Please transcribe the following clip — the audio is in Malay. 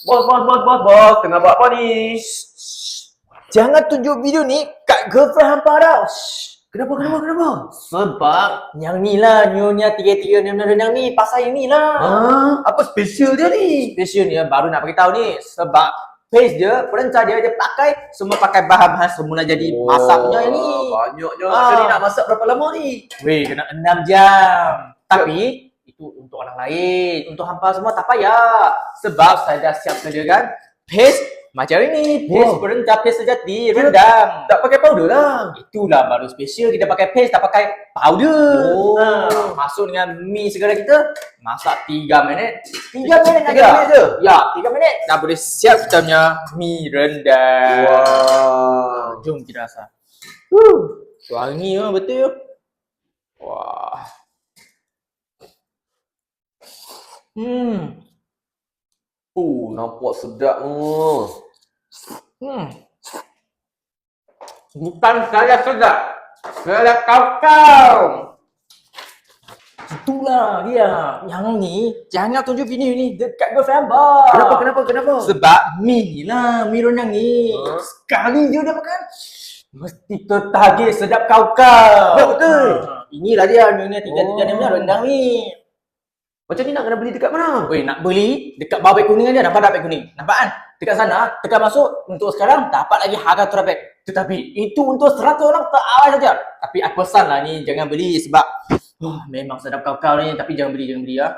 Bos. Tengah buat apa ni? Jangan tunjuk video ni kat girlfriend hampa tau. Kenapa? Sebab yang ni lah, Nyonya 33 rendang ni pasal yang ni lah. Apa special dia ni? Special ni baru nak beritahu ni. Sebab paste dia, perencah dia pakai semua pakai bahan-bahan semula jadi masaknya ni. Banyaknya. Macam ni nak masak berapa lama ni? Weh, kena 6 jam. Tapi itu untuk orang lain. Untuk hampa semua tak payah. Sebab saya dah siap sediakan paste macam ini. Paste perencah, paste sejati, rendang. Tak pakai powder lah. Itulah baru special, kita pakai paste, tak pakai powder. Masuk dengan mi segala kita, masak 3 minit. 3 minit aja. 3 minit je? Ya, 3 minit. Dah boleh siap kita punya mi rendang. Wah. Jom kita rasa. Wangi lah betul. Wah. Nampak sedap tu. Bukan saya sedap. Saya kau-kau. Itulah dia. Yang ni jangan tunjuk video ni dekat girlfriend hamba. Kenapa? Sebab mi ni lah, mi rendang ni. Sekali je dia makan, mesti tertagih sedap kau-kau. Ya, betul. Inilah dia Nyonya 33 ni rendang ni. Macam ni nak kena beli dekat mana? Weh, nak beli dekat bawah beg kuning aja. Nampak tak beg kuning? Nampak kan? Dekat sana, tekan masuk. Untuk sekarang dapat lagi harga terbaik. Tetapi itu untuk 100 orang terawal saja. Tapi aku pesan lah ni, jangan beli sebab memang sedap kau-kau ni. Tapi jangan beli ya.